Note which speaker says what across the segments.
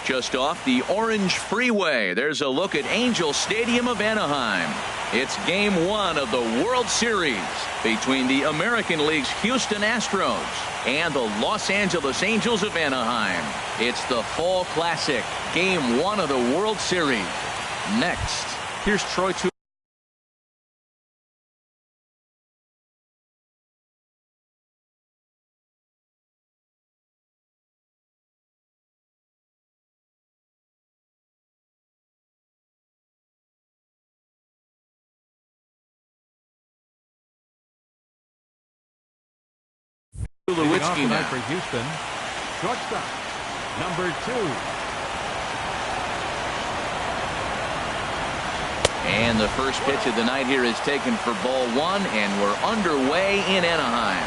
Speaker 1: Just off the Orange Freeway, there's a look at Angel Stadium of Anaheim. It's Game 1 of the World Series between the American League's Houston Astros and the Los Angeles Angels of Anaheim. It's the Fall Classic, Game 1 of the World Series. Next, here's Troy Tulowitzki now.
Speaker 2: For Houston, shortstop, number 2.
Speaker 1: And the first pitch of the night here is taken for ball 1, and we're underway in Anaheim.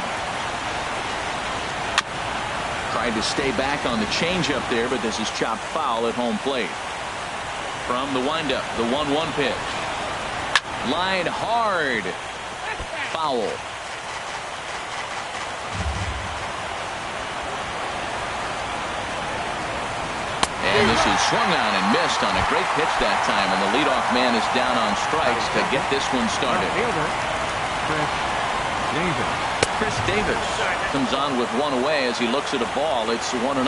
Speaker 1: Tried to stay back on the changeup there, but this is chopped foul at home plate. From the windup, the 1-1 pitch. Line hard. Foul. And this is swung on and missed on a great pitch that time, and the leadoff man is down on strikes to get this one started. Chris Davis comes on with one away as he looks at a ball. It's 1-0.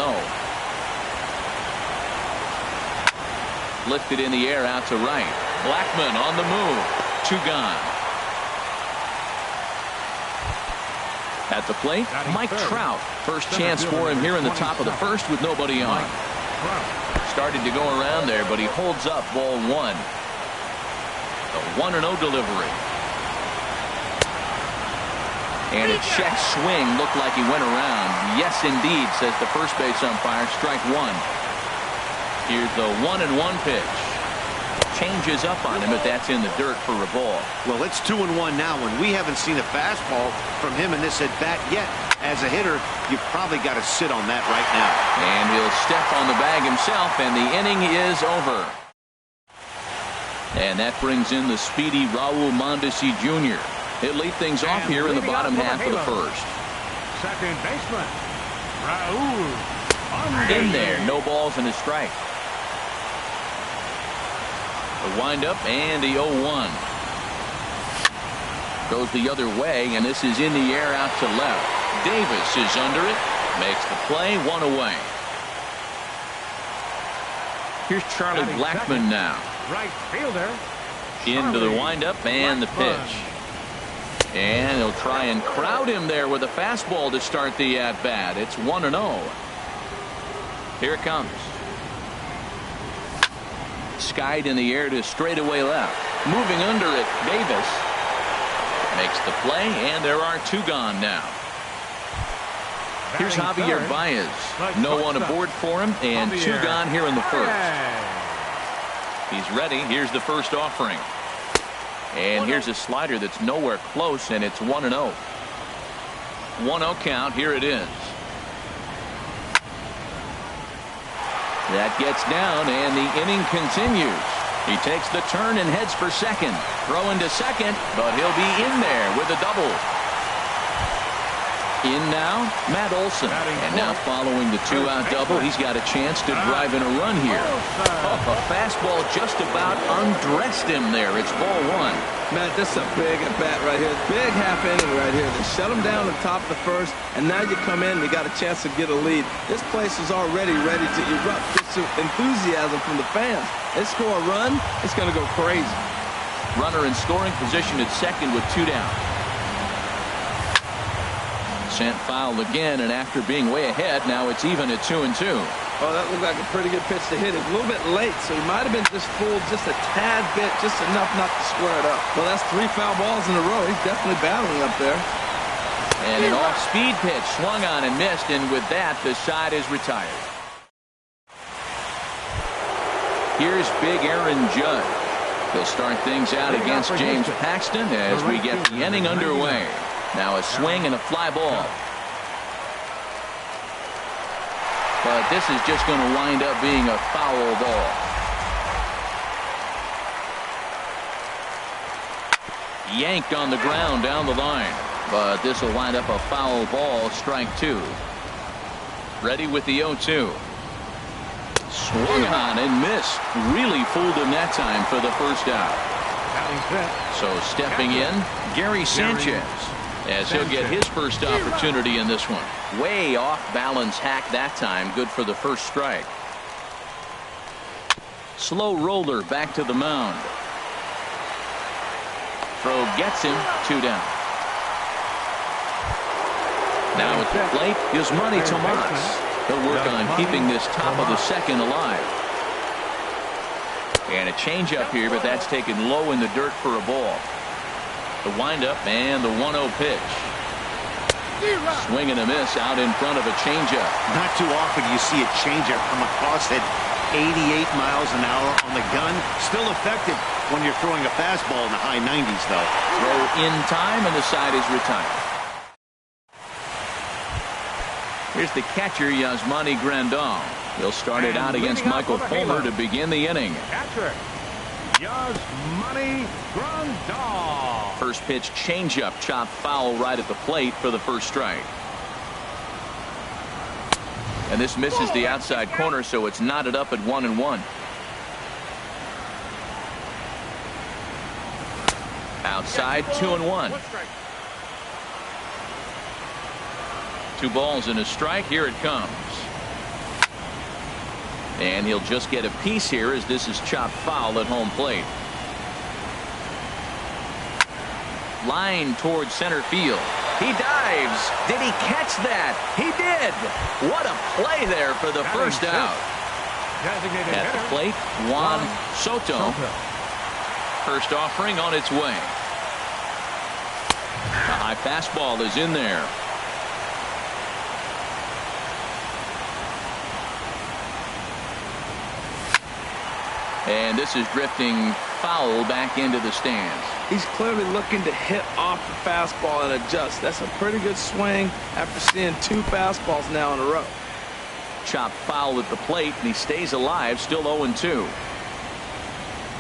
Speaker 1: Lifted in the air out to right. Blackmon on the move. 2 gone. At the plate, Mike Trout. First chance for him here in the top of the first with nobody on. Started to go around there, but he holds up ball 1. The 1-0 delivery. And a check swing looked like he went around. Yes, indeed, says the first base umpire. Strike 1. Here's the 1-1 pitch. Changes up on him, but that's in the dirt for a ball.
Speaker 3: Well, it's 2-1 now, and we haven't seen a fastball from him in this at bat yet. As a hitter, you've probably got to sit on that right now.
Speaker 1: And he'll step on the bag himself, and the inning is over. And that brings in the speedy Raul Mondesi Jr. He'll lead things off here in the bottom half of the first.
Speaker 2: Second baseman, Raul.
Speaker 1: In there, no balls and a strike. The windup and the 0-1. Goes the other way, and this is in the air out to left. Davis is under it. Makes the play, 1 away. Here's Charlie Blackmon now.
Speaker 2: Right fielder.
Speaker 1: Into the windup and the pitch. And he'll try and crowd him there with a fastball to start the at-bat. It's 1-0. Here it comes. Skied in the air to straightaway left. Moving under it, Davis makes the play, and there are 2 gone now. Here's Javier Baez. No one aboard for him, and 2 gone here in the first. He's ready. Here's the first offering. And here's a slider that's nowhere close, and it's 1-0. 1-0 count. Here it is. That gets down, and the inning continues. He takes the turn and heads for second. Throwing to second, but he'll be in there with a double. In now, Matt Olson. And now following the 2-out double, he's got a chance to drive in a run here. Oh, a fastball just about undressed him there. It's ball 1.
Speaker 4: Matt, this is a big at-bat right here. Big half inning right here. They shut him down at the top of the first, and now you come in and you got a chance to get a lead. This place is already ready to erupt. This enthusiasm from the fans. They score a run, it's going to go crazy.
Speaker 1: Runner in scoring position at second with 2 down. Sent foul again, and after being way ahead, now it's even at 2-2.
Speaker 4: Oh, that looked like a pretty good pitch to hit. It was a little bit late, so he might have been just fooled just a tad bit, just enough not to square it up. Well, that's 3 foul balls in a row. He's definitely battling up there.
Speaker 1: And an off-speed pitch swung on and missed, and with that, the side is retired. Here's big Aaron Judge. He'll start things out against James Paxton as we get the inning underway. Now a swing and a fly ball. But this is just going to wind up being a foul ball. Yanked on the ground down the line. But this will wind up a foul ball. Strike 2. Ready with the 0-2. Swung on and missed. Really fooled him that time for the first out. So stepping in, Gary Sanchez, as he'll get his first opportunity in this one. Way off balance hack that time. Good for the first strike. Slow roller back to the mound. Throw gets him. 2 down. Now at the plate is Manny Tomas. He'll work on keeping this top of the second alive. And a changeup here, but that's taken low in the dirt for a ball. The windup and the 1-0 pitch. Swing and a miss out in front of a changeup.
Speaker 3: Not too often you see a changeup come across at 88 miles an hour on the gun. Still effective when you're throwing a fastball in the high 90s, though.
Speaker 1: Throw in time, and the side is retired. Here's the catcher, Yasmani Grandal. He'll start it out against Michael Fulmer to begin the inning.
Speaker 2: Catcher, Yasmani Grandal.
Speaker 1: First pitch changeup, chopped foul right at the plate for the first strike. And this misses the outside corner, so it's knotted up at 1-1. Outside, 2-1. 2 balls and a strike. Here it comes. And he'll just get a piece here as this is chopped foul at home plate. Line towards center field. He dives. Did he catch that? He did. What a play there for the first out. At the plate, Juan Soto. First offering on its way. A high fastball is in there. And this is drifting foul back into the stands.
Speaker 4: He's clearly looking to hit off the fastball and adjust. That's a pretty good swing after seeing 2 fastballs now in a row.
Speaker 1: Chopped foul at the plate, and he stays alive, still 0-2.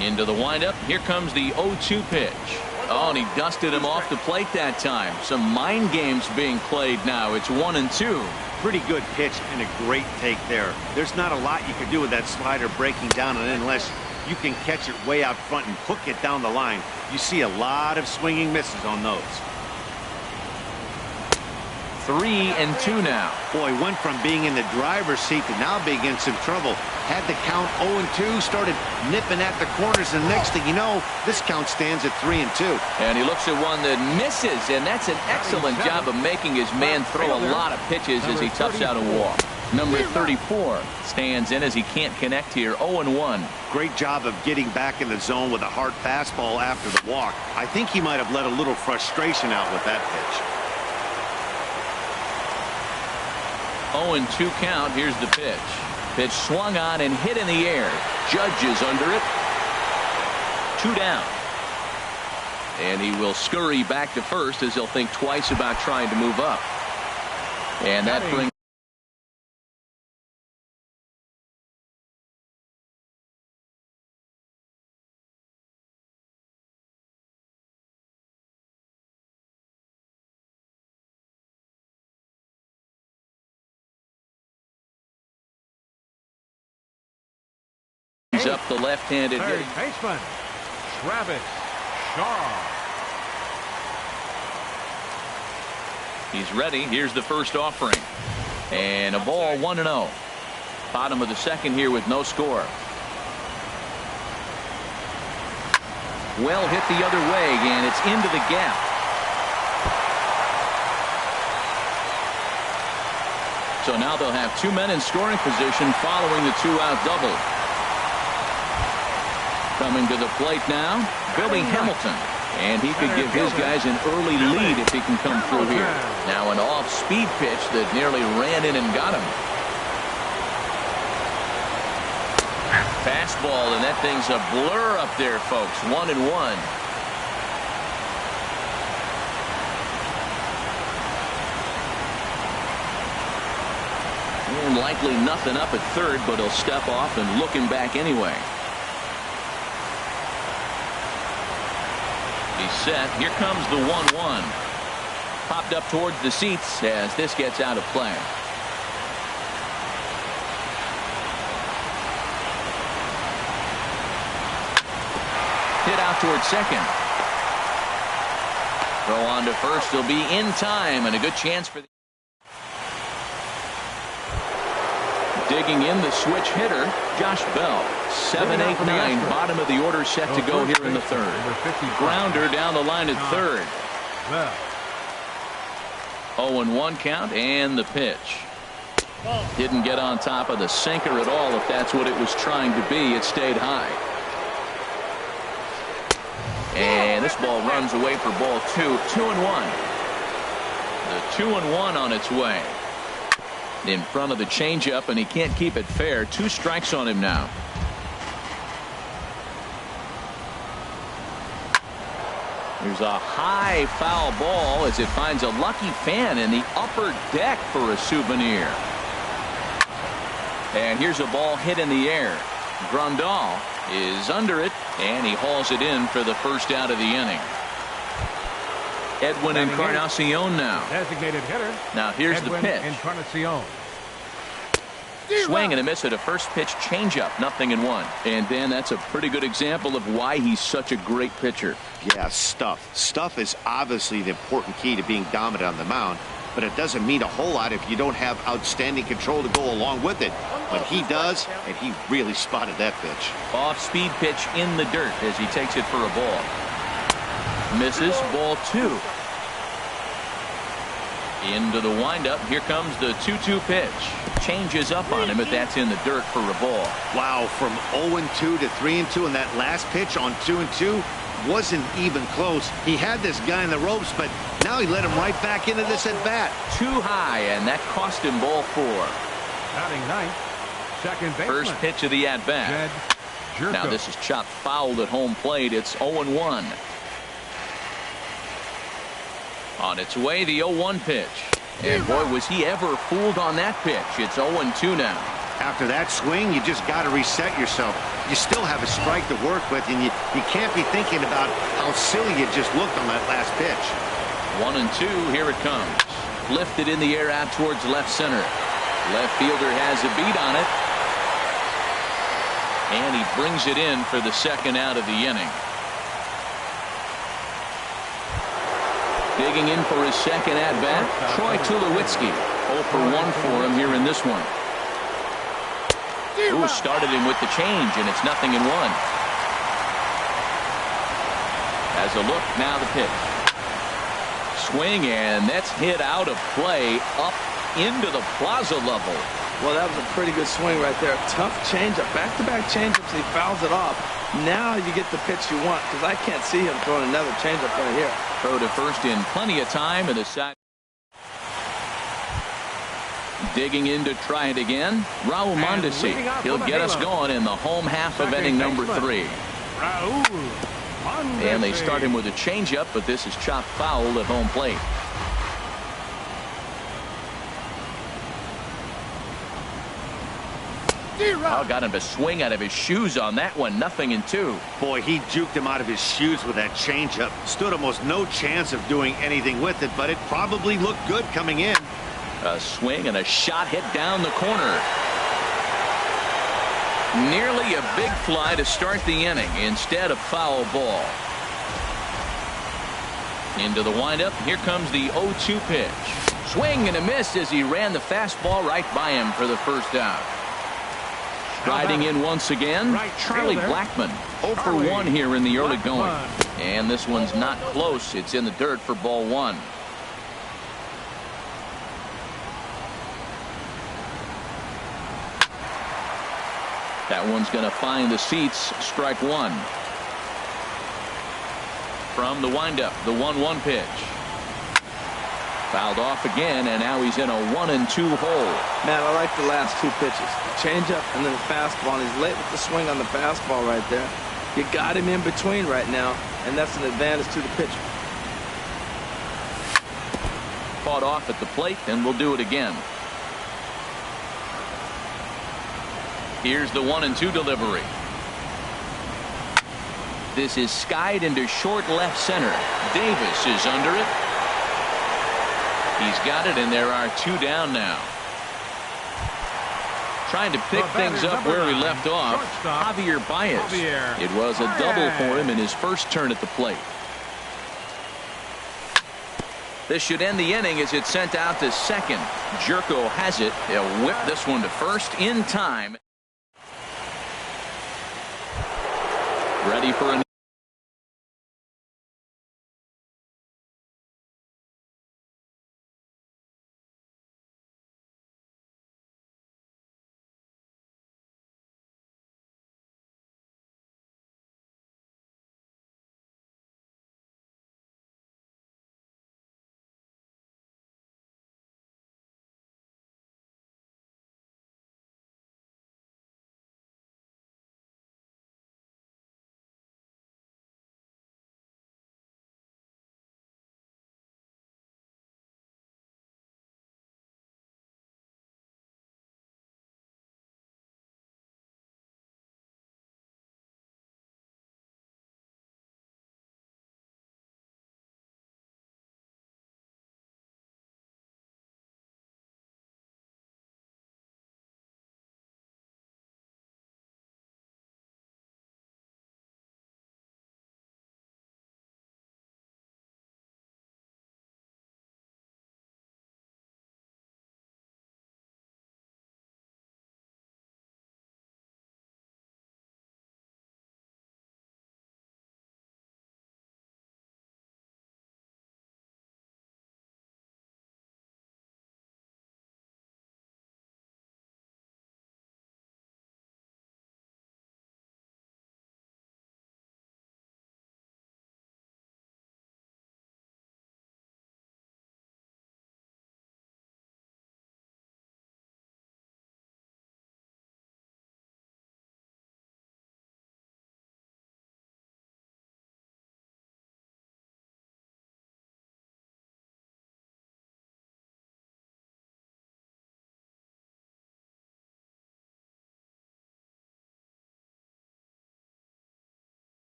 Speaker 1: Into the windup. Here comes the 0-2 pitch. Oh, and he dusted him off the plate that time. Some mind games being played now. It's 1-2.
Speaker 3: Pretty good pitch and a great take there. There's not a lot you can do with that slider breaking down, and unless you can catch it way out front and hook it down the line, you see a lot of swinging misses on those.
Speaker 1: 3-2 now.
Speaker 3: Boy, went from being in the driver's seat to now being in some trouble. Had the count 0-2, started nipping at the corners, and next thing you know, this count stands at 3-2.
Speaker 1: And he looks at one that misses, and that's an excellent job of making his man throw a lot of pitches as he toughs out a walk. Number 34 stands in as he can't connect here. 0-1.
Speaker 3: Great job of getting back in the zone with a hard fastball after the walk. I think he might have let a little frustration out with that pitch.
Speaker 1: 0-2 count. Here's the pitch. Pitch swung on and hit in the air. Judge is under it. 2 down. And he will scurry back to first as he'll think twice about trying to move up. And that brings up the left-handed
Speaker 2: Third baseman, Travis Shaw.
Speaker 1: He's ready. Here's the first offering. And a ball, 1-0. Bottom of the second here with no score. Well hit the other way, and it's into the gap. So now they'll have 2 men in scoring position following the 2-out double. Coming to the plate now, Billy Hamilton. And he could give his guys an early lead if he can come through here. Now an off-speed pitch that nearly ran in and got him. Fastball, and that thing's a blur up there, folks. 1-1. And likely nothing up at third, but he'll step off and look him back anyway. He's set. Here comes the 1-1. Popped up towards the seats as this gets out of play. Hit out towards second. Throw on to first. He'll be in time, and a good chance for the... Digging in the switch hitter, Josh Bell. 7, 8, 9, bottom of the order set to go here in the third. Grounder down the line at third. 0-1 count, and the pitch. Didn't get on top of the sinker at all. If that's what it was trying to be, it stayed high. And this ball runs away for ball 2. 2-1. The 2-1 on its way. In front of the changeup, and he can't keep it fair. 2 strikes on him now. There's a high foul ball as it finds a lucky fan in the upper deck for a souvenir. And here's a ball hit in the air. Grandal is under it, and he hauls it in for the first out of the inning. Edwin Encarnacion now.
Speaker 2: Designated hitter.
Speaker 1: Now here's the pitch.
Speaker 2: Encarnacion.
Speaker 1: Swing and a miss at a first pitch changeup. 0-1. And Dan, that's a pretty good example of why he's such a great pitcher.
Speaker 3: Yeah, stuff. Stuff is obviously the important key to being dominant on the mound, but it doesn't mean a whole lot if you don't have outstanding control to go along with it. But he does, and he really spotted that pitch.
Speaker 1: Off-speed pitch in the dirt as he takes it for a ball. Misses. Ball 2. Into the windup. Here comes the 2-2 pitch. Changes up on him, but that's in the dirt for a ball.
Speaker 3: Wow, from 0-2 to 3-2, and that last pitch on 2-2 wasn't even close. He had this guy in the ropes, but now he let him right back into this at bat.
Speaker 1: Too high, and that cost him ball 4.
Speaker 2: Batting ninth, second baseman.
Speaker 1: First pitch of the at bat. Now this is chopped foul at home plate. It's 0-1. On its way, the 0-1 pitch. And boy, was he ever fooled on that pitch. It's 0-2 now.
Speaker 3: After that swing, you just got to reset yourself. You still have a strike to work with, and you can't be thinking about how silly you just looked on that last pitch.
Speaker 1: 1-2, here it comes. Lifted in the air out towards left center. Left fielder has a beat on it. And he brings it in for the second out of the inning. Digging in for his second at-bat, Troy Tulowitzki. 0 for 1 for him here in this one. Ooh, started him with the change, and it's 0-1. As a look, now the pitch. Swing, and that's hit out of play up into the plaza level.
Speaker 4: Well, that was a pretty good swing right there. Tough changeup. Back-to-back changeups, and he fouls it off. Now you get the pitch you want, because I can't see him throwing another changeup right here.
Speaker 1: Throw to first in plenty of time, and the side. Digging in to try it again. Raul Mondesi. He'll get us going in the home half of inning number 3. And they start him with a changeup, but this is chopped foul at home plate. Oh, got him to swing out of his shoes on that one. 0-2.
Speaker 3: Boy, he juked him out of his shoes with that changeup. Stood almost no chance of doing anything with it, but it probably looked good coming in.
Speaker 1: A swing and a shot hit down the corner. Nearly a big fly to start the inning instead of foul ball. Into the windup. Here comes the 0-2 pitch. Swing and a miss as he ran the fastball right by him for the first out. Riding in once again, Charlie Blackmon. 0 for 1 here in the early going. And this one's not close. It's in the dirt for ball 1. That one's going to find the seats. Strike 1. From the windup, the 1-1 pitch. Fouled off again, and now he's in a 1-2 hole.
Speaker 4: Man, I like the last 2 pitches. The changeup and then the fastball. And he's late with the swing on the fastball right there. You got him in between right now, and that's an advantage to the pitcher.
Speaker 1: Fought off at the plate, and we'll do it again. Here's the 1-2 delivery. This is skied into short left center. Davis is under it. He's got it, and there are 2 down now. Trying to pick things up where he left off, Javier Baez. It was a double for him in his first turn at the plate. This should end the inning as it's sent out to second. Jerko has it. He'll whip this one to first in time. Ready for a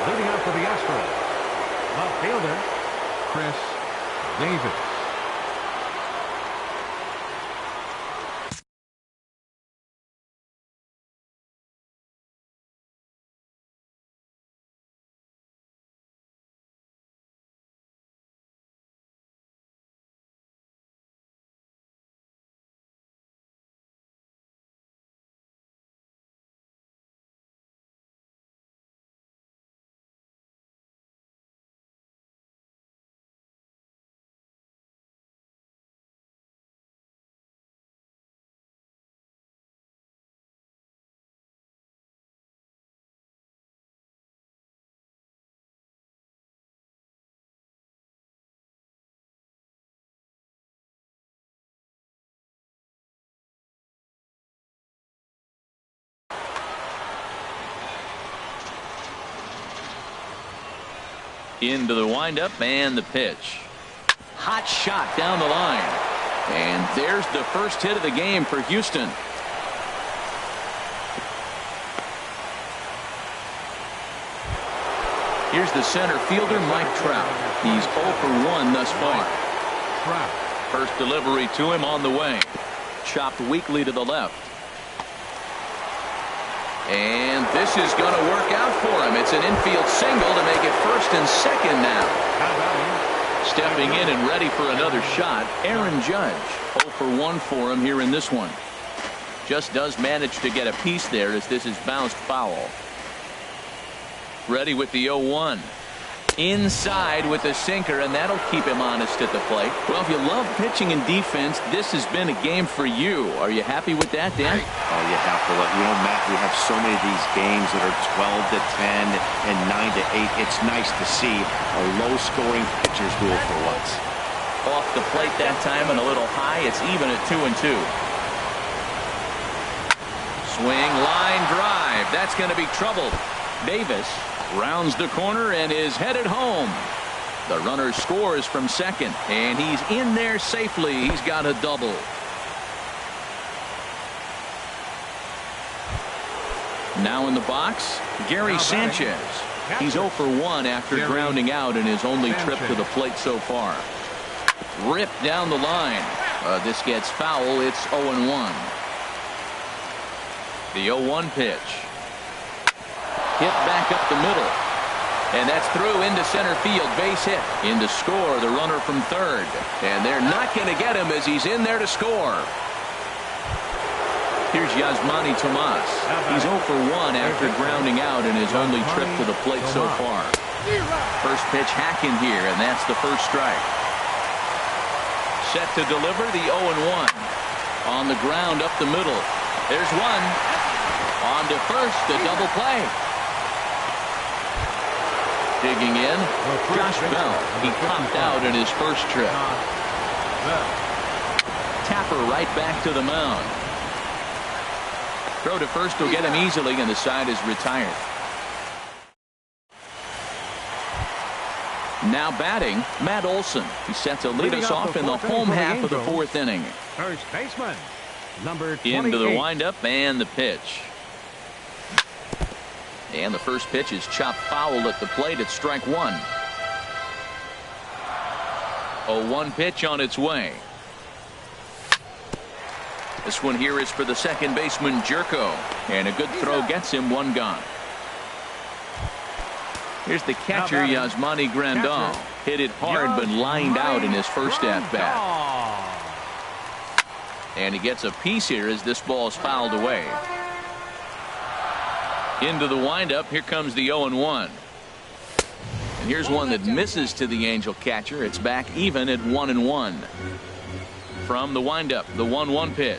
Speaker 2: Leading out for the Astros, left fielder, Chris Davis.
Speaker 1: Into the windup and the pitch. Hot shot down the line. And there's the first hit of the game for Houston. Here's the center fielder, Mike Trout. He's 0 for 1 thus far. First delivery to him on the way. Chopped weakly to the left. And this is going to work out for him. It's an infield single to make it first and second now. Stepping in and ready for another shot, Aaron Judge. 0 for 1 for him here in this one. Just does manage to get a piece there as this is bounced foul. Ready with the 0-1. Inside with the sinker, and that'll keep him honest at the plate. Well, if you love pitching and defense, this has been a game for you. Are you happy with that, Dan?
Speaker 3: Oh, you have to. You know, Matt, we have so many of these games that are 12 to 10 and 9 to 8. It's nice to see a low-scoring pitcher's duel for once.
Speaker 1: Off the plate that time and a little high. It's even at 2-2. Swing, line drive. That's going to be trouble. Davis rounds the corner and is headed home. The runner scores from second, and he's in there safely. He's got a double. Now in the box, Gary Sanchez. He's 0 for 1 after grounding out in his only trip to the plate so far. Ripped down the line. This gets foul. It's 0-1. The 0-1 pitch. Hit back up the middle. And that's through into center field. Base hit. In to score the runner from third. And they're not going to get him as he's in there to score. Here's Yasmani Tomas. He's 0 for 1 after grounding out in his only trip to the plate so far. First pitch hacking here, and that's the first strike. Set to deliver the 0-1. On the ground up the middle. There's one. On to first, a double play. Digging in, Josh Bell. He popped out in his first trip. Tapper right back to the mound. Throw to first will get him easily, and the side is retired. Now batting, Matt Olson. He's set to lead us off in the home half of the fourth inning.
Speaker 2: First baseman, number 28.
Speaker 1: Into the windup and the pitch. And the first pitch is chopped foul at the plate. It's strike one. 0-1 pitch on its way. This one here is for the second baseman, Jerko. And a good throw gets him one gone. Here's the catcher, Yasmani Grandal. Hit it hard but lined out in his first at-bat. And he gets a piece here as this ball is fouled away. Into the windup. Here comes the 0-1. And here's one that misses to the Angel catcher. It's back even at 1-1. From the windup, the 1-1 pitch.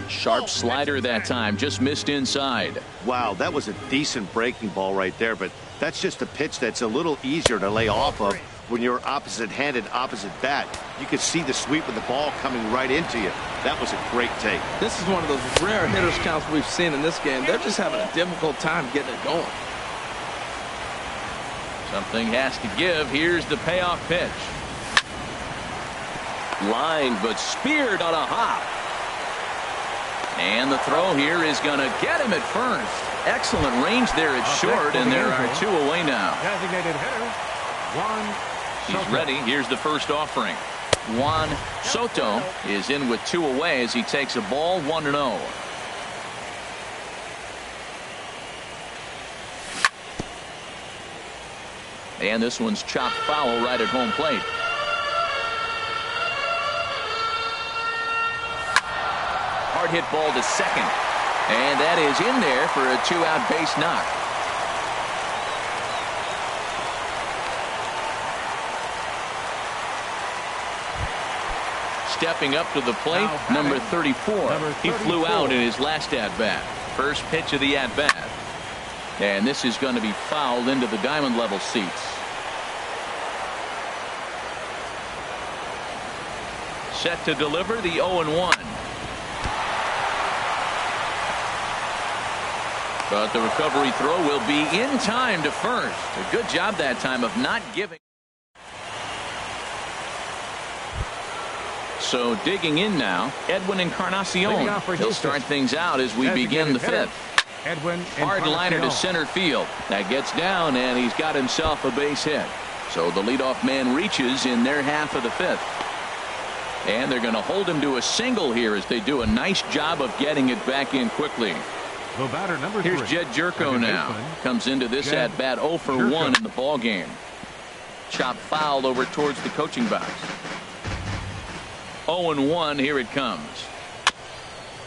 Speaker 1: Sharp slider that time. Just missed inside.
Speaker 3: Wow, that was a decent breaking ball right there, but that's just a pitch that's a little easier to lay off of when you're opposite-handed, opposite bat. You could see the sweep of the ball coming right into you. That was a great take.
Speaker 4: This is one of those rare hitters counts we've seen in this game. They're just having a difficult time getting it going.
Speaker 1: Something has to give. Here's the payoff pitch. Lined but speared on a hop. And the throw here is going to get him at first. Excellent range there at short, and there are two away now.
Speaker 2: Designated hitter, Juan
Speaker 1: He's
Speaker 2: Soto.
Speaker 1: ready. Here's the first offering. Juan Soto is in with two away as he takes a ball 1-0. And this one's chopped foul right at home plate. Hard hit ball to second. And that is in there for a two-out base knock. Stepping up to the plate, number 34. He flew out in his last at-bat. First pitch of the at-bat. And this is going to be fouled into the diamond level seats. Set to deliver the 0-1. But the recovery throw will be in time to first. A good job that time of not giving. So digging in now, Edwin Encarnacion. He'll start things out as we begin the fifth. Hard liner to center field. That gets down, and he's got himself a base hit. So the leadoff man reaches in their half of the fifth. And they're going to hold him to a single here as they do a nice job of getting it back in quickly.
Speaker 2: The batter, number
Speaker 1: Here's
Speaker 2: 3.
Speaker 1: Jed Jerko now. Comes into this at bat 0 for 1 in the ball game. Chop foul over towards the coaching box. 0-1. Here it comes.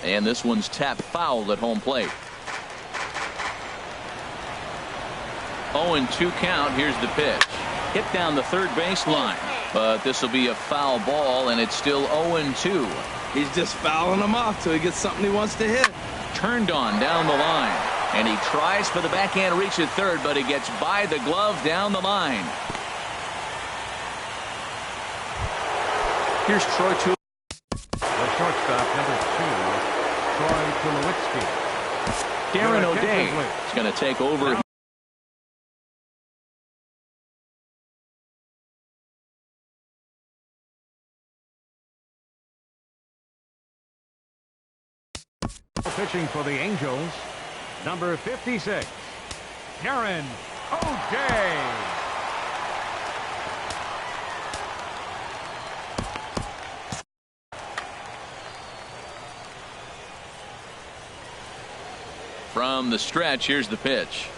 Speaker 1: And this one's tapped foul at home plate. 0-2 count. Here's the pitch. Hit down the third baseline. But this will be a foul ball, and it's still 0-2.
Speaker 4: He's just fouling him off till he gets something he wants to hit.
Speaker 1: Turned on down the line. And he tries for the backhand reach at third, but he gets by the glove down the line. Here's Troy Tulowitzki.
Speaker 2: The shortstop, number 2, Troy Tulowitzki.
Speaker 1: Darren O'Day is going to take over.
Speaker 2: Pitching for the Angels, number 56, Darren O'Day.
Speaker 1: From the stretch, here's the pitch.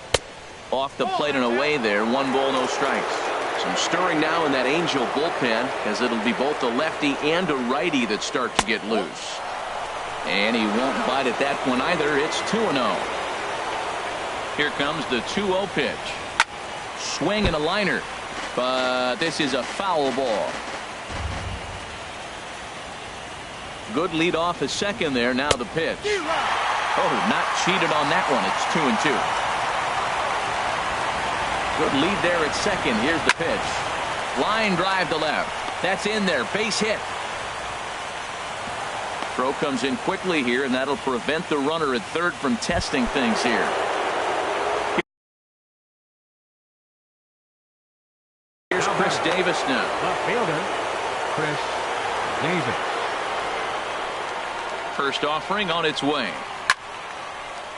Speaker 1: Off the plate and away there. 1 ball, no strikes. Some stirring now in that Angel bullpen, as it'll be both a lefty and a righty that start to get loose. And he won't bite at that one either. It's 2-0. Here comes the 2-0 pitch. Swing and a liner. But this is a foul ball. Good lead off his second there. Now the pitch. Oh, not cheated on that one. It's 2-2. Good lead there at second. Here's the pitch. Line drive to left. That's in there. Base hit. Throw comes in quickly here, and that'll prevent the runner at third from testing things here. Here's Chris Davis now.
Speaker 2: Left fielder, Chris Davis.
Speaker 1: First offering on its way.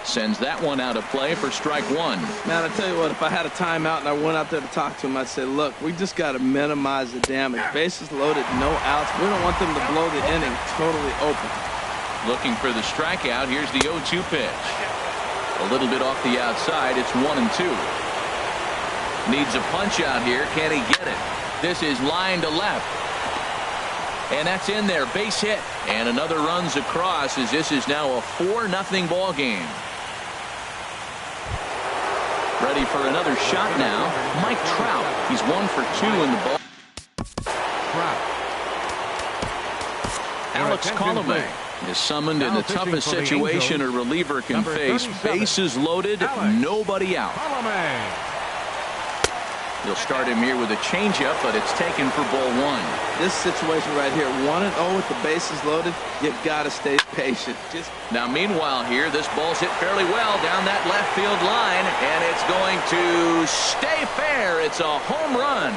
Speaker 1: Sends that one out of play for strike 1.
Speaker 4: Man, I tell you what, if I had a timeout and I went out there to talk to him, I'd say, look, we just got to minimize the damage. Bases loaded, no outs. We don't want them to blow the inning totally open.
Speaker 1: Looking for the strikeout. Here's the 0-2 pitch. A little bit off the outside. It's 1-2. Needs a punch out here. Can he get it? This is line to left. And that's in there. Base hit. And another runs across as this is now a 4-0 ball game. Ready for another shot now. Mike Trout. He's 1 for 2 in the ball. Alex Colomé is summoned in the toughest situation a reliever can face. Bases loaded, nobody out. You'll start him here with a changeup, but it's taken for ball 1.
Speaker 4: This situation right here, 1-0 with the bases loaded, you got to stay patient.
Speaker 1: Now, meanwhile here, this ball's hit fairly well down that left field line, and it's going to stay fair. It's a home run.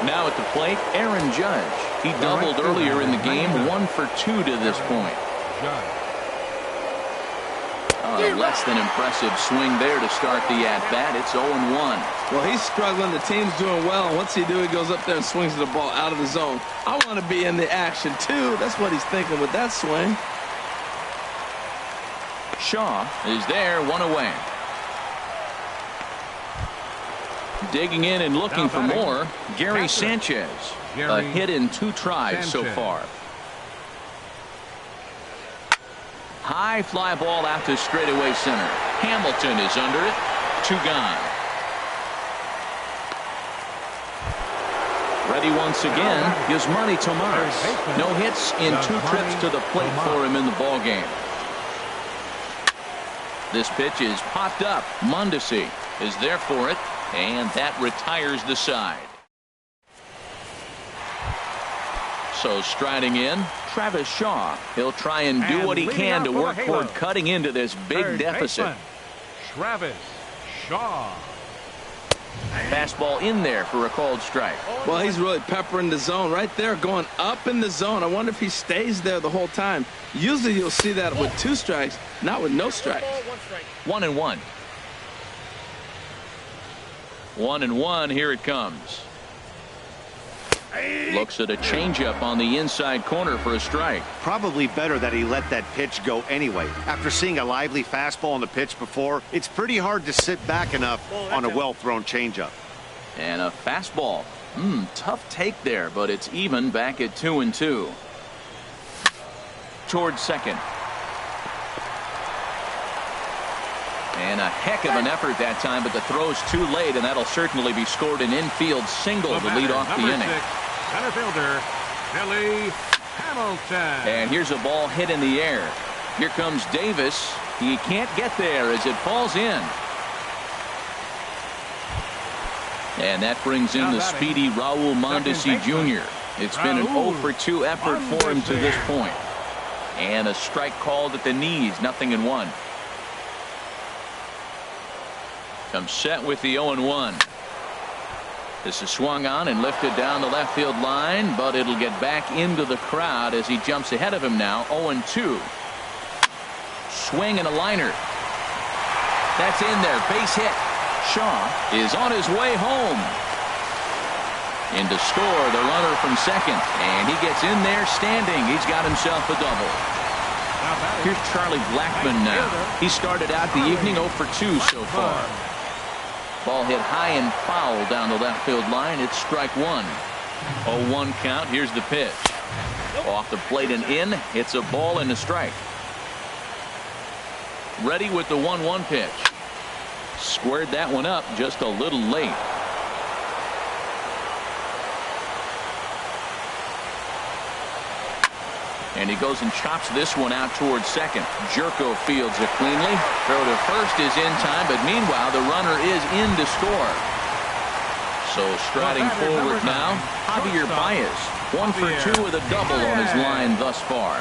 Speaker 1: Now at the plate, Aaron Judge. He doubled earlier in the game, 1 for 2 to this point. Less than impressive swing there to start the at-bat. It's 0-1.
Speaker 4: Well, he's struggling. The team's doing well. And what's he do? He goes up there and swings the ball out of the zone. I want to be in the action, too. That's what he's thinking with that swing.
Speaker 1: Shaw is there, 1 away. Digging in and looking for more, Gary Sanchez. A hit in 2 tries so far. High fly ball out to straightaway center. Hamilton is under it. 2 gone. Ready once again is Manny Tomas. No hits in 2 trips to the plate for him in the ball game. This pitch is popped up. Mondesi is there for it, and that retires the side. So striding in, Travis Shaw. He'll try and do what he can to work toward cutting into this big deficit.
Speaker 2: Travis Shaw.
Speaker 1: Fastball in there for a called strike.
Speaker 4: Well, he's really peppering the zone right there, going up in the zone. I wonder if he stays there the whole time. Usually you'll see that with 2 strikes, not with no strikes.
Speaker 1: 1-1. 1-1. Here it comes. Looks at a changeup on the inside corner for a strike.
Speaker 3: Probably better that he let that pitch go anyway. After seeing a lively fastball on the pitch before, it's pretty hard to sit back enough on a well-thrown changeup.
Speaker 1: And a fastball. Tough take there, but it's even back at 2-2. Towards second. And a heck of an effort that time, but the throw's too late, and that'll certainly be scored an infield single to lead off the inning.
Speaker 2: Center fielder, Billy Hamilton.
Speaker 1: And here's a ball hit in the air. Here comes Davis. He can't get there as it falls in. And that brings in the speedy Raul Mondesi Jr. It's been an 0-for-2 effort for him to this point. And a strike called at the knees, 0-1. Comes set with the 0-1. This is swung on and lifted down the left field line, but it'll get back into the crowd as he jumps ahead of him now. 0-2. Swing and a liner. That's in there. Base hit. Shaw is on his way home. In to score the runner from second, and he gets in there standing. He's got himself a double. Here's Charlie Blackmon now. He started out the evening 0-for-2 so far. Ball hit high and foul down the left field line. It's strike one. 0-1 count. Here's the pitch. Off the plate and in. It's a ball and a strike. Ready with the 1-1 pitch. Squared that one up just a little late. And he goes and chops this one out towards second. Jerko fields it cleanly. Throw to first is in time, but meanwhile the runner is in to score. So striding forward now, Javier Baez. 1-for-2 with a double on his line thus far.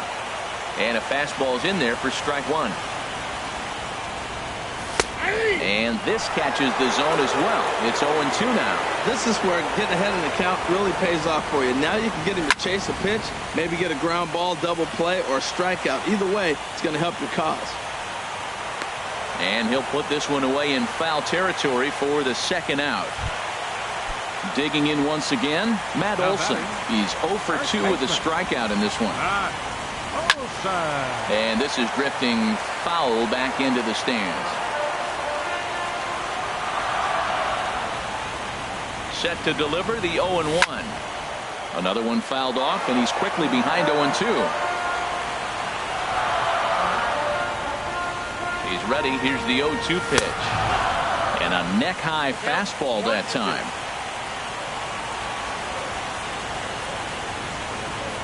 Speaker 1: And a fastball's in there for strike one. And this catches the zone as well. It's 0-2 now.
Speaker 4: This is where getting ahead in the count really pays off for you. Now you can get him to chase a pitch, maybe get a ground ball, double play, or a strikeout. Either way, it's going to help your cause.
Speaker 1: And he'll put this one away in foul territory for the second out. Digging in once again, Matt Olson. He's 0-for-2 with a strikeout in this one. And this is drifting foul back into the stands. Set to deliver the 0-1. Another one fouled off, and he's quickly behind 0-2. He's ready. Here's the 0-2 pitch. And a neck-high fastball that time.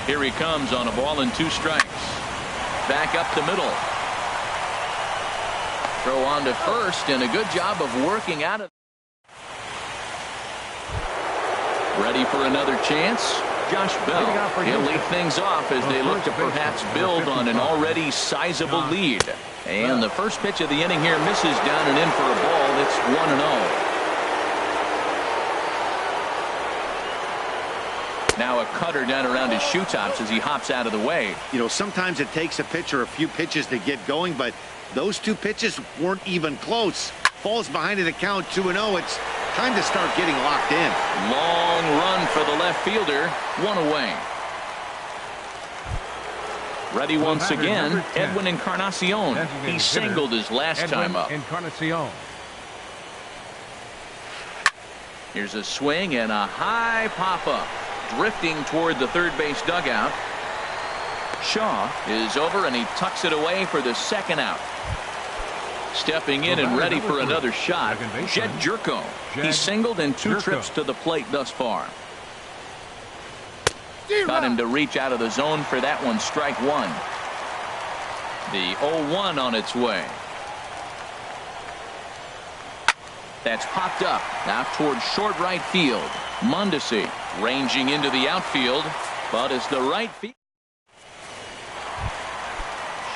Speaker 1: Here he comes on a ball and 2 strikes. Back up the middle. Throw on to first, and a good job of working out of. Ready for another chance. Josh Bell. He'll lead things off as they look to perhaps build on an already sizable lead. And the first pitch of the inning here misses down and in for a ball. It's 1-0. Now a cutter down around his shoe tops as he hops out of the way.
Speaker 3: You know, sometimes it takes a pitcher a few pitches to get going, but those 2 pitches weren't even close. Falls behind in the count 2-0. It's time to start getting locked in.
Speaker 1: Long run for the left fielder. 1 away. Ready once again, Edwin Encarnacion. He singled his last time up.
Speaker 2: Encarnacion.
Speaker 1: Here's a swing and a high pop-up. Drifting toward the third base dugout. Shaw is over and he tucks it away for the second out. Stepping in and ready for another shot, Jed Jerko. He singled in 2 trips to the plate thus far. Got him to reach out of the zone for that one. Strike one. The 0-1 on its way. That's popped up out towards short right field. Mondesi ranging into the outfield, but it's the right field.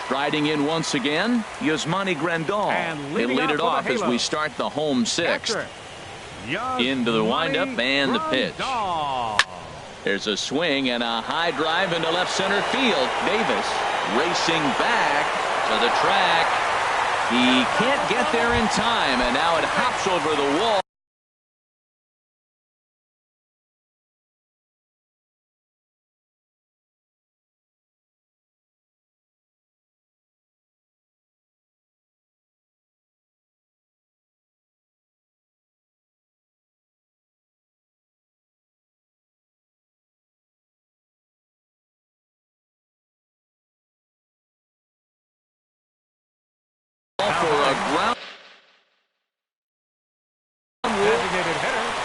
Speaker 1: Striding in once again, Yasmani Grandal. They lead it off as we start the home sixth. Into the windup and the pitch. There's a swing and a high drive into left center field. Davis racing back to the track. He can't get there in time, and now it hops over the wall. For a ground.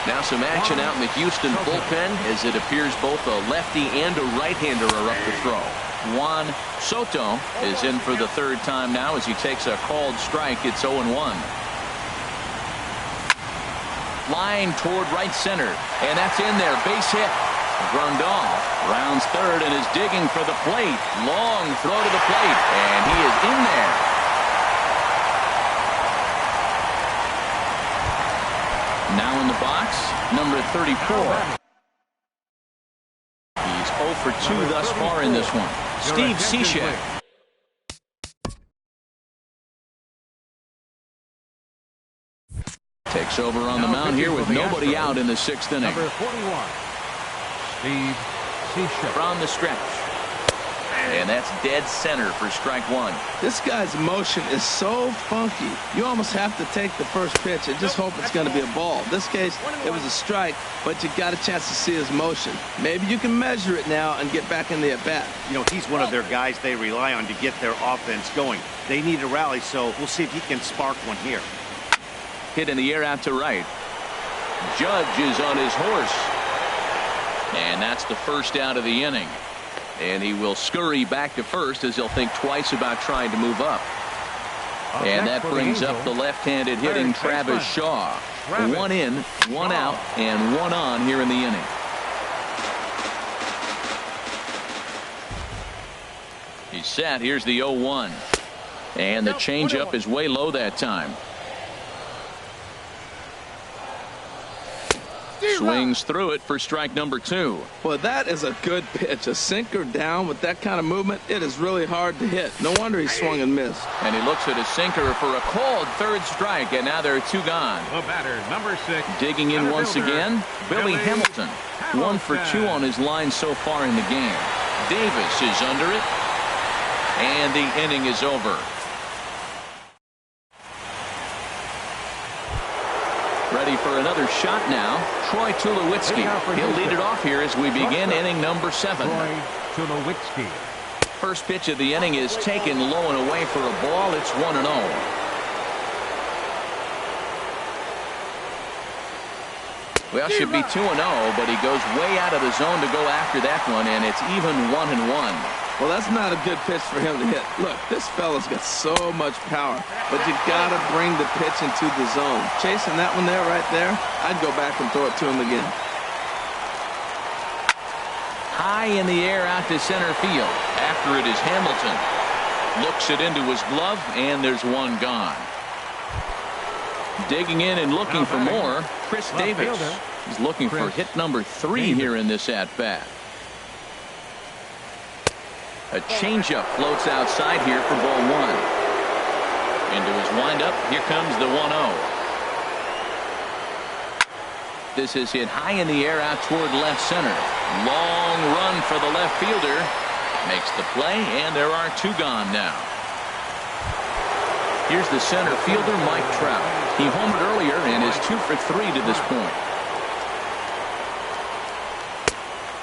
Speaker 1: Now some action out in the Houston bullpen as it appears both a lefty and a right-hander are up to throw. Juan Soto is in for the third time now as he takes a called strike. It's 0-1. Line toward right center, and that's in there. Base hit. Grandal rounds third and is digging for the plate. Long throw to the plate, and he is in there. Now in the box, number 34. He's 0 for 2 thus far in this one. Steve Cishek. Takes over on the mound here with nobody out in the sixth inning.
Speaker 2: Number 41, Steve Cishek.
Speaker 1: From the stretch. And that's dead center for strike one.
Speaker 4: This guy's motion is so funky. You almost have to take the first pitch and just hope it's going to be a ball. In this case, it was a strike, but you got a chance to see his motion. Maybe you can measure it now and get back in the at-bat.
Speaker 3: You know, he's one of their guys they rely on to get their offense going. They need a rally, so we'll see if he can spark one here.
Speaker 1: Hit in the air out to right. Judge is on his horse. And that's the first out of the inning. And he will scurry back to first as he'll think twice about trying to move up. And that brings up the left-handed hitting Travis Shaw. One in, one out, and one on here in the inning. He's set. Here's the 0-1. And the changeup is way low that time. Swings through it for strike number 2.
Speaker 4: Well, that is a good pitch. A sinker down with that kind of movement, it is really hard to hit. No wonder he swung and missed.
Speaker 1: And he looks at his sinker for a called third strike, and now there are 2 gone.
Speaker 2: The batter, number 6.
Speaker 1: Digging in once again, Billy Hamilton. 1 for 2 on his line so far in the game. Davis is under it, and the inning is over. Ready for another shot now. Troy Tulowitzki. He'll lead it off here as we begin inning number 7.
Speaker 2: Troy Tulowitzki.
Speaker 1: First pitch of the inning is taken low and away for a ball. It's 1-0. Well, should be 2-0, but he goes way out of the zone to go after that one, and it's even 1-1.
Speaker 4: Well, that's not a good pitch for him to hit. Look, this fella's got so much power, but you got to bring the pitch into the zone. Chasing that one there, right there, I'd go back and throw it to him again.
Speaker 1: High in the air out to center field. After it is Hamilton. Looks it into his glove, and there's one gone. Digging in and looking for more, Chris Davis. He's looking for hit number 3 here in this at-bat. A changeup floats outside here for ball 1. Into his windup. Here comes the 1-0. This is hit high in the air out toward left center. Long run for the left fielder. Makes the play, and there are 2 gone now. Here's the center fielder, Mike Trout. He homered earlier and is 2 for 3 to this point.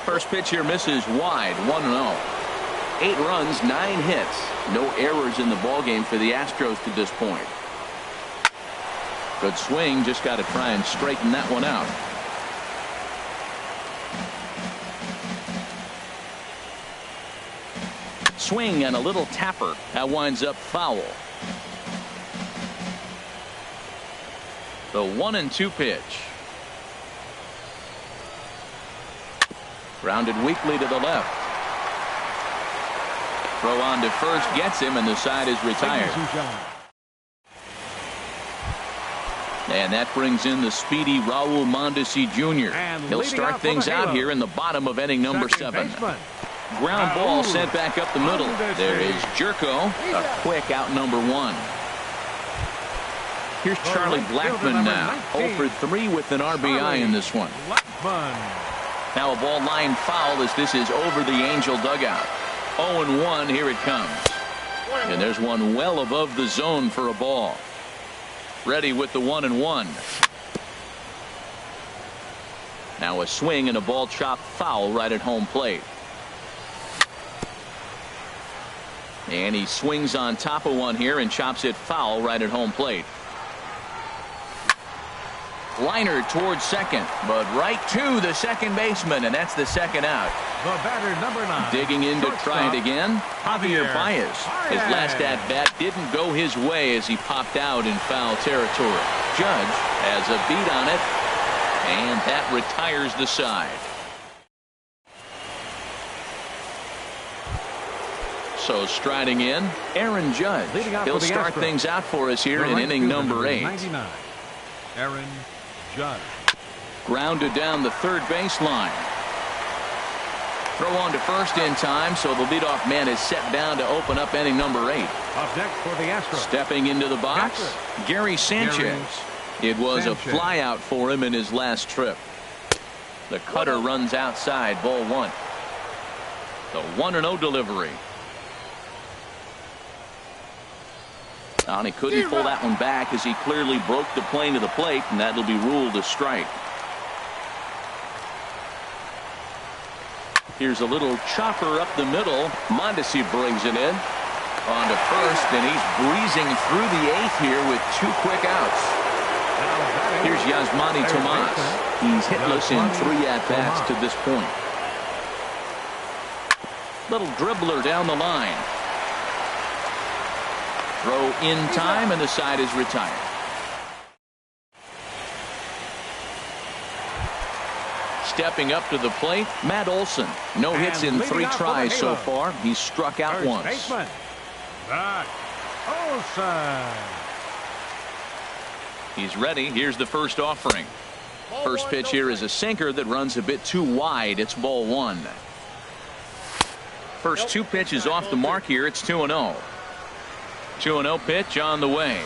Speaker 1: First pitch here misses wide, 1-0. 8 runs, 9 hits. No errors in the ballgame for the Astros to this point. Good swing, just got to try and straighten that one out. Swing and a little tapper. That winds up foul. The 1-2 pitch. Grounded weakly to the left. Throw on to first gets him, and the side is retired. And that brings in the speedy Raul Mondesi Jr. He'll start things out here in the bottom of inning number 7. Ground ball sent back up the middle. There is Jerko, a quick out number 1. Here's Charlie Blackmon now, 0 for 3 with an RBI in this one. Now a ball line foul as this is over the Angel dugout. 0-1, here it comes. And there's one well above the zone for a ball. Ready with the 1-1. Now a swing and a ball chopped foul right at home plate. And he swings on top of one here and chops it foul right at home plate. Liner towards second, but right to the second baseman, and that's the second out.
Speaker 2: The batter, number 9.
Speaker 1: Digging in to try it again, Javier Baez. His last at-bat didn't go his way as he popped out in foul territory. Judge has a beat on it, and that retires the side. So striding in, Aaron Judge. He'll start things out for us here in inning number 8.
Speaker 2: 99. Aaron Judge.
Speaker 1: Grounded down the third baseline. Throw on to first in time, so the leadoff man is set down to open up inning number 8.
Speaker 2: Up next for the Astros.
Speaker 1: Stepping into the box, Gary Sanchez. It was a flyout for him in his last trip. The cutter runs outside, ball 1. The 1-0 delivery. And he couldn't pull that one back as he clearly broke the plane to the plate, and that'll be ruled a strike. Here's a little chopper up the middle. Mondesi brings it in. On to first, and he's breezing through the 8th here with 2 quick outs. Here's Yasmani Tomas. He's hitless in 3 at-bats to this point. Little dribbler down the line. Throw in time, and the side is retired. Stepping up to the plate, Matt Olson. No hits in 3 tries so far. He's struck out once.
Speaker 2: Matt Olson.
Speaker 1: He's ready. Here's the first offering. First pitch here is a sinker that runs a bit too wide. It's ball 1. First 2 pitches off the mark here. It's 2-0. 2-0 pitch on the way.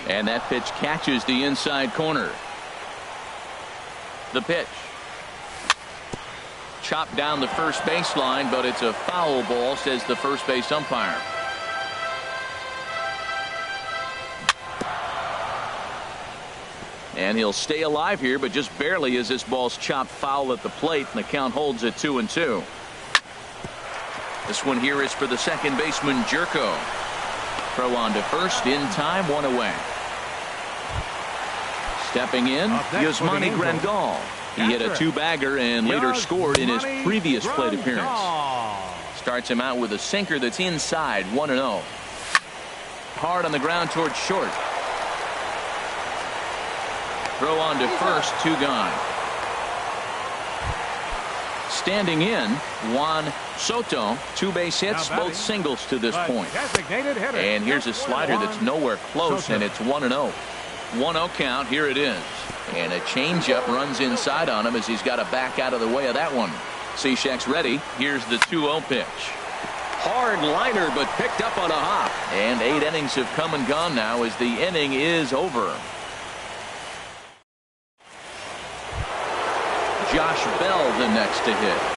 Speaker 1: And that pitch catches the inside corner. The pitch. Chopped down the first baseline, but it's a foul ball, says the first base umpire. And he'll stay alive here, but just barely as this ball's chopped foul at the plate, and the count holds at 2-2. This one here is for the second baseman, Jerko. Throw on to first in time, 1 away. Stepping in, Yasmani Grandal. He hit a 2-bagger and later scored in his previous plate appearance. Starts him out with a sinker that's inside, 1-0. Hard on the ground towards short. Throw on to first, 2 gone. Standing in, Juan Soto. 2 base hits, both singles to this point. And here's a slider that's nowhere close, and it's 1-0. 1-0 count. Here it is. And a changeup runs inside on him as he's got to back out of the way of that one. Cishek's ready. Here's the 2-0 pitch. Hard liner, but picked up on a hop. And 8 innings have come and gone now as the inning is over. Josh Bell the next to hit.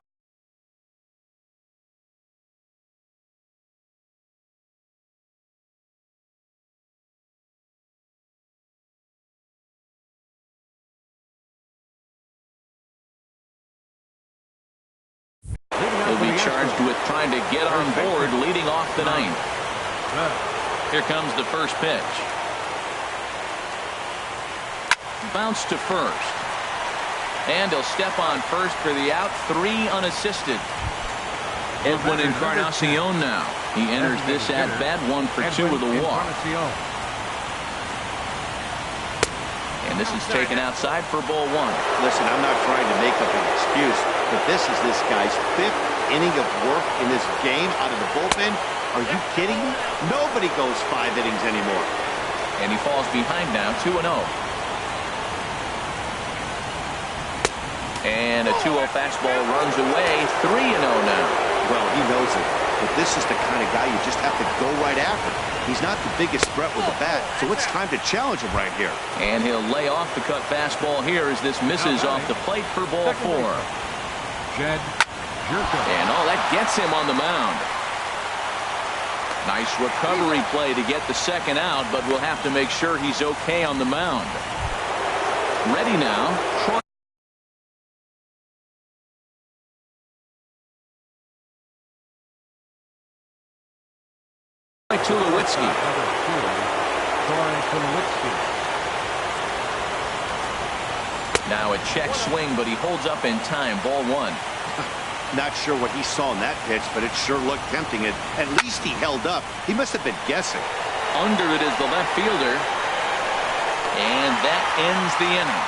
Speaker 1: He'll be charged with trying to get on board leading off the 9th. Here comes the first pitch. Bounce to first. And he'll step on first for the out. 3 unassisted. Edwin Encarnacion now. He enters this at bat 1 for 2 with a walk. And this is taken outside for ball 1.
Speaker 3: Listen, I'm not trying to make up an excuse, but this is this guy's 5th inning of work in this game out of the bullpen? Are you kidding me? Nobody goes 5 innings anymore.
Speaker 1: And he falls behind now, 2-0. And a 2-0 fastball runs away, 3-0 now.
Speaker 3: Well, he knows it, but this is the kind of guy you just have to go right after. He's not the biggest threat with the bat, so it's time to challenge him right here.
Speaker 1: And he'll lay off the cut fastball here as this misses off the plate for ball 4. And that gets him on the mound. Nice recovery play to get the second out, but we'll have to make sure he's okay on the mound. Ready now. Tulowitzki. Now a check swing, but he holds up in time. Ball 1.
Speaker 3: Not sure what he saw in that pitch, but it sure looked tempting. At least he held up. He must have been guessing.
Speaker 1: Under it is the left fielder. And that ends the inning.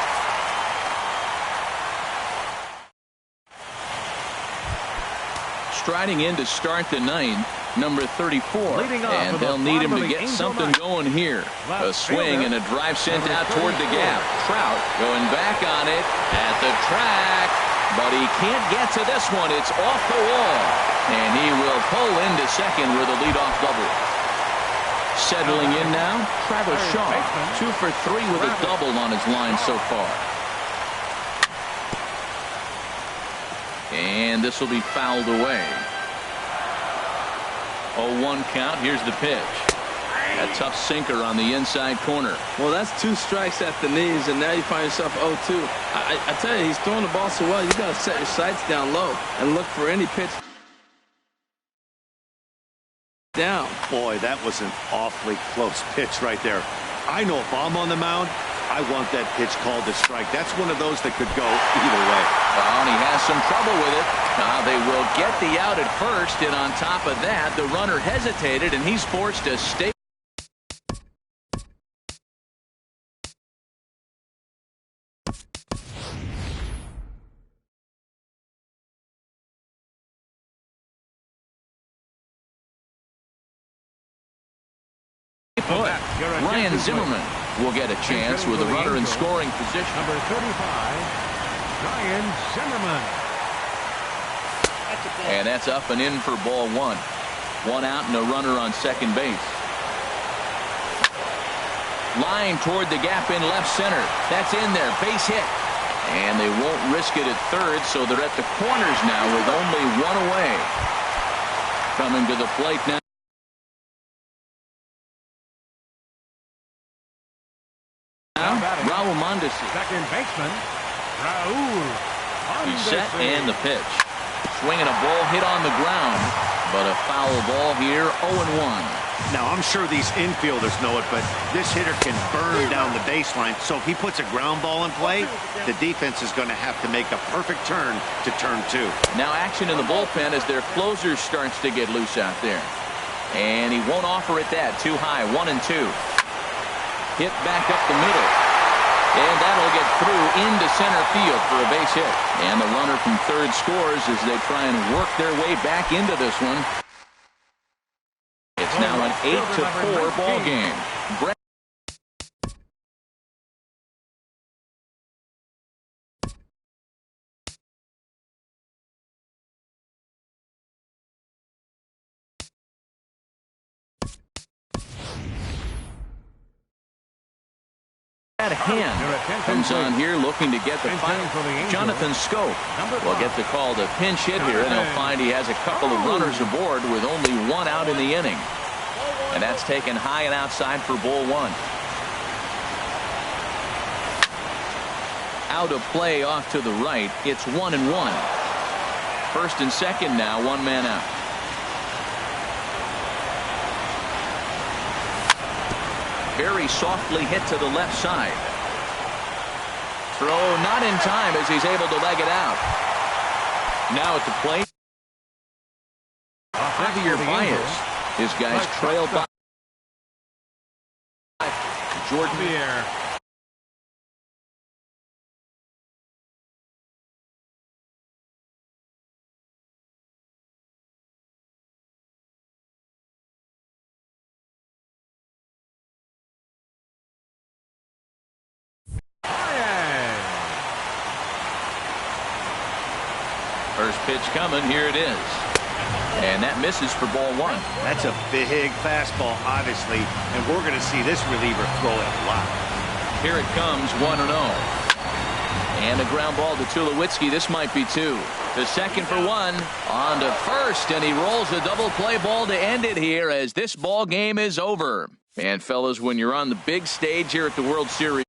Speaker 1: Striding in to start the 9th, number 34. And they'll need him to get something going here. A swing and a drive sent out toward the gap. Trout going back on it at the track. But he can't get to this one. It's off the wall. And he will pull into second with a leadoff double. Settling in now, Travis Shaw. 2 for 3 with a double on his line so far. And this will be fouled away. 0-1 count. Here's the pitch. A tough sinker on the inside corner.
Speaker 4: Well, that's 2 strikes at the knees, and now you find yourself 0-2. I tell you, he's throwing the ball so well, you got to set your sights down low and look for any pitch down.
Speaker 3: Boy, that was an awfully close pitch right there. I know if I'm on the mound, I want that pitch called a strike. That's one of those that could go either way.
Speaker 1: Well, and he has some trouble with it. They will get the out at first, and on top of that, the runner hesitated, and he's forced to stay. Ryan Zimmerman will get a chance with a runner in scoring position.
Speaker 2: Number 35, Ryan Zimmerman.
Speaker 1: And that's up and in for ball 1. 1 out and a runner on second base. Line toward the gap in left center. That's in there. Base hit. And they won't risk it at third, so they're at the corners now with only 1 away. Coming to the plate now. Raul Mondesi.
Speaker 2: Second baseman, Raul.
Speaker 1: He's set and the pitch. Swinging a ball hit on the ground, but a foul ball here, 0-1.
Speaker 3: Now, I'm sure these infielders know it, but this hitter can burn down the baseline. So if he puts a ground ball in play, the defense is going to have to make a perfect turn to turn 2.
Speaker 1: Now action in the bullpen as their closer starts to get loose out there. And he won't offer it that. Too high, 1-2. Hit back up the middle. And that'll get through into center field for a base hit. And the runner from third scores as they try and work their way back into this one. It's now an 8-4 ball game. Hand comes on here looking to get the final. Jonathan Scope will get the call to pinch hit here, and he'll find he has a couple of runners aboard with only 1 out in the inning. And that's taken high and outside for ball 1. Out of play off to the right. It's 1-1. First and second now, 1 man out. Very softly hit to the left side. Throw not in time as he's able to leg it out. Now at the plate. Javier Baez. His guys trailed by Jordan. Pitch coming. Here it is. And that misses for ball one.
Speaker 3: That's a big fastball, obviously, and we're going to see this reliever throw it a lot.
Speaker 1: Here it comes, 1-0. And a ground ball to Tulowitzki. This might be two. To second for one. On to first, and he rolls a double play ball to end it here as this ball game is over. And fellas, when you're on the big stage here at the World Series,